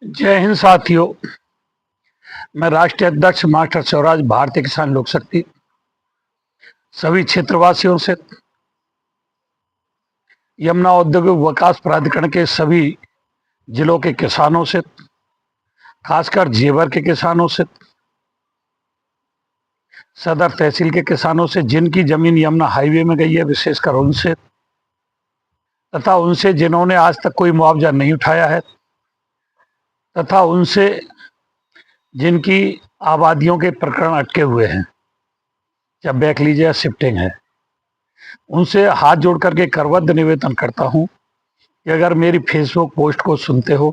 जय हिंद साथियों। मैं राष्ट्रीय अध्यक्ष मास्टर स्वराज भारतीय किसान लोक शक्ति सभी क्षेत्रवासियों से, यमुना औद्योगिक विकास प्राधिकरण के सभी जिलों के किसानों से, खासकर जेवर के किसानों से, सदर तहसील के किसानों से जिनकी जमीन यमुना हाईवे में गई है, विशेषकर उनसे, तथा उनसे जिन्होंने आज तक कोई मुआवजा नहीं उठाया है, तथा उनसे जिनकी आबादियों के प्रकरण अटके हुए हैं, जब बैक लीजिए शिफ्टिंग है, उनसे हाथ जोड़ करके करबद्ध निवेदन करता हूं कि अगर मेरी फेसबुक पोस्ट को सुनते हो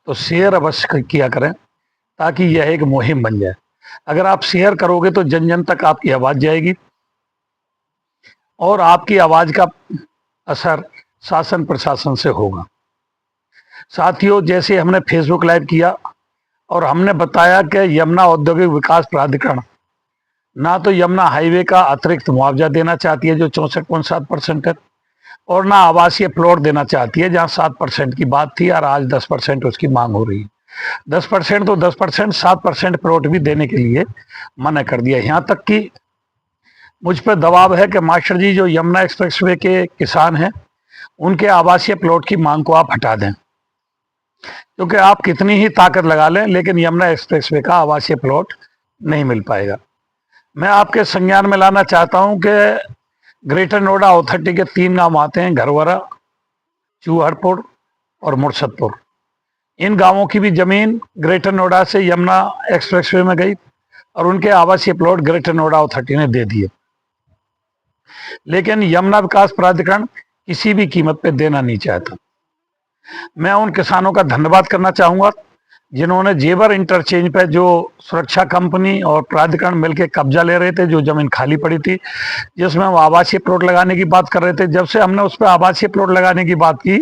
तो शेयर अवश्य किया करें, ताकि यह एक मुहिम बन जाए। अगर आप शेयर करोगे तो जन जन तक आपकी आवाज जाएगी और आपकी आवाज का असर शासन प्रशासन से होगा। साथियों, जैसे हमने फेसबुक लाइव किया और हमने बताया कि यमुना औद्योगिक विकास प्राधिकरण ना तो यमुना हाईवे का अतिरिक्त मुआवजा देना चाहती है जो 64.7% है, और ना आवासीय प्लॉट देना चाहती है जहां 7% की बात थी और आज 10% उसकी मांग हो रही है। 10% तो 10%, 7% प्लॉट भी देने के लिए मना कर दिया। यहाँ तक कि मुझ पर दबाव है कि मास्टर जी, जो यमुना एक्सप्रेसवे के किसान हैं, उनके आवासीय प्लॉट की मांग को आप हटा दें, क्योंकि आप कितनी ही ताकत लगा लें लेकिन यमुना एक्सप्रेसवे का आवासीय प्लॉट नहीं मिल पाएगा। मैं आपके संज्ञान में लाना चाहता हूं कि ग्रेटर नोएडा अथॉरिटी के 3 गांव आते हैं, घरवरा, चूहड़पुर और मुर्शदपुर। इन गांवों की भी जमीन ग्रेटर नोएडा से यमुना एक्सप्रेसवे में गई और उनके आवासीय प्लॉट ग्रेटर नोएडा अथॉरिटी ने दे दिए, लेकिन यमुना विकास प्राधिकरण किसी भी कीमत पे देना नहीं चाहता। मैं उन किसानों का धन्यवाद करना चाहूंगा जिन्होंने जेवर इंटरचेंज पे, जो सुरक्षा कंपनी और प्राधिकरण मिलकर कब्जा ले रहे थे, जो जमीन खाली पड़ी थी जिसमें वो आवासीय प्लॉट लगाने की बात कर रहे थे, जब से हमने उस पर आवासीय प्लॉट लगाने की बात की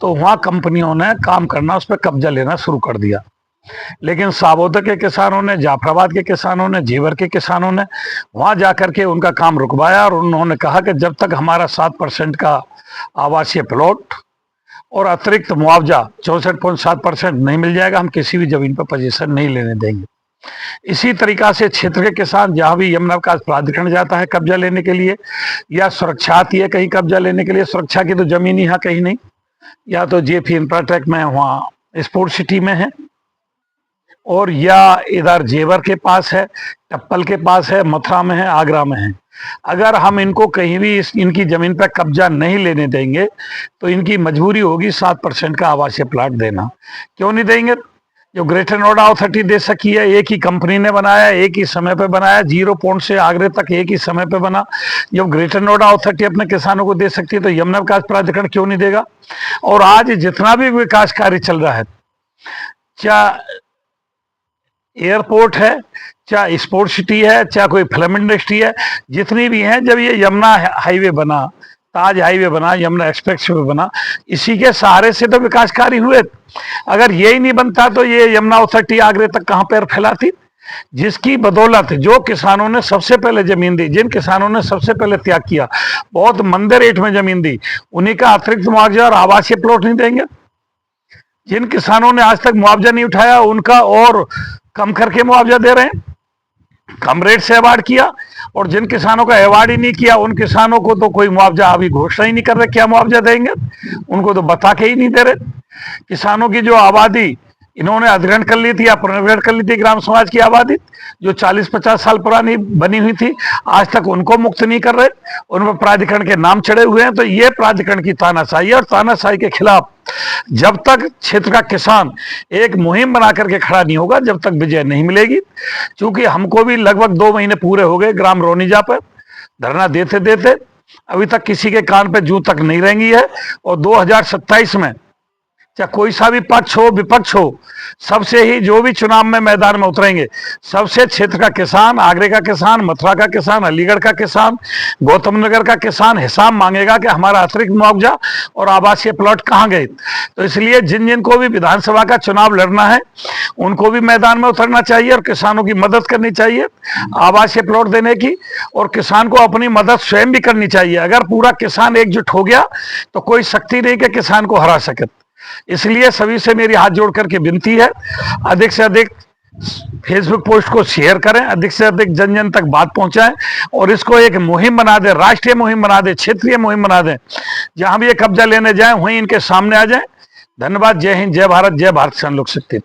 तो वहां कंपनियों ने काम करना, उस पर कब्जा लेना शुरू कर दिया। लेकिन साबौदा के किसानों ने, जाफराबाद के किसानों ने, जेवर के किसानों ने वहां जाकर के उनका काम रुकवाया और उन्होंने कहा कि जब तक हमारा 7% का आवासीय प्लॉट और अतिरिक्त मुआवजा 64.7% नहीं मिल जाएगा, हम किसी भी जमीन पर पोजीशन नहीं लेने देंगे। इसी तरीका से क्षेत्र के किसान जहां भी यमुना विकास प्राधिकरण जाता है कब्जा लेने के लिए, या सुरक्षा आती है कहीं कब्जा लेने के लिए, सुरक्षा की तो जमीन यहाँ कहीं नहीं, या तो जेपी इंफ्राटेक में, वहाँ स्पोर्ट सिटी में है, और या इधर जेवर के पास है, टप्पल के पास है, मथुरा में है, आगरा में है। अगर हम इनको कहीं भी इनकी जमीन पर कब्जा नहीं लेने देंगे तो इनकी मजबूरी होगी 7% का आवासीय प्लाट देना। क्यों नहीं देंगे? जो ग्रेटर नोएडा अथॉरिटी दे सकी है, एक ही कंपनी ने बनाया, एक ही समय पे बनाया, 0 पॉइंट से आगरे तक एक ही समय पे बना। जब ग्रेटर नोएडा अथॉरिटी अपने किसानों को दे सकती है तो यमुना विकास प्राधिकरण क्यों नहीं देगा? और आज जितना भी विकास कार्य चल रहा है, चाहे एयरपोर्ट है, चाहे स्पोर्ट सिटी है, चाहे कोई फिल्म इंडस्ट्री है, जितनी भी है, जब ये यमुना हाईवे बना, ताज हाईवे बना, यमुना एक्सप्रेस वे बना, इसी के सहारे से तो विकास कार्य हुए। अगर यही नहीं बनता तो ये यमुना अथॉरिटी आगरे तक कहां पैर फैलाती? जिसकी बदौलत जो किसानों ने सबसे पहले जमीन दी, जिन किसानों ने सबसे पहले त्याग किया, बहुत मंदे रेट में जमीन दी, उन्हीं का अतिरिक्त मुआवजा और आवासीय प्लॉट नहीं देंगे? जिन किसानों ने आज तक मुआवजा नहीं उठाया उनका और कम करके मुआवजा दे रहे हैं, कम रेट से अवार्ड किया, और जिन किसानों का अवार्ड ही नहीं किया उन किसानों को तो कोई मुआवजा अभी घोषणा ही नहीं कर रहे, क्या मुआवजा देंगे, उनको तो बता के ही नहीं दे रहे। किसानों की जो आबादी इन्होंने अधिग्रहण कर ली थी या पुनर्ग्रहण कर ली थी, ग्राम समाज की आबादी जो 40-50 साल पुरानी बनी हुई थी, आज तक उनको मुक्त नहीं कर रहे, उन पर प्राधिकरण के नाम चढ़े हुए हैं। तो ये प्राधिकरण की तानाशाही है, और तानाशाही के खिलाफ जब तक क्षेत्र का किसान एक मुहिम बना करके खड़ा नहीं होगा, जब तक विजय नहीं मिलेगी। क्योंकि हमको भी लगभग 2 महीने पूरे हो गए ग्राम रोनिजा पर धरना देते देते, अभी तक किसी के कान पे जूं तक नहीं रेंगी है। और 2027 में चाहे कोई सा भी पक्ष हो विपक्ष हो, सबसे ही जो भी चुनाव में मैदान में उतरेंगे, सबसे क्षेत्र का किसान, आगरे का किसान, मथुरा का किसान, अलीगढ़ का किसान, गौतम नगर का किसान हिसाब मांगेगा कि हमारा अतिरिक्त मुआवजा और आवासीय प्लॉट कहाँ गए। तो इसलिए जिन जिन को भी विधानसभा का चुनाव लड़ना है उनको भी मैदान में उतरना चाहिए और किसानों की मदद करनी चाहिए आवासीय प्लॉट देने की, और किसान को अपनी मदद स्वयं भी करनी चाहिए। अगर पूरा किसान एकजुट हो गया तो कोई शक्ति नहीं कि किसान को हरा सके। इसलिए सभी से मेरी हाथ जोड़ करके विनती है, अधिक से अधिक फेसबुक पोस्ट को शेयर करें, अधिक से अधिक जन जन तक बात पहुंचाएं और इसको एक मुहिम बना दें, राष्ट्रीय मुहिम बना दें, क्षेत्रीय मुहिम बना दें। जहां भी ये कब्जा लेने जाएं वहीं इनके सामने आ जाएं। धन्यवाद। जय हिंद, जय भारत, जय भारत सन लोक शक्ति।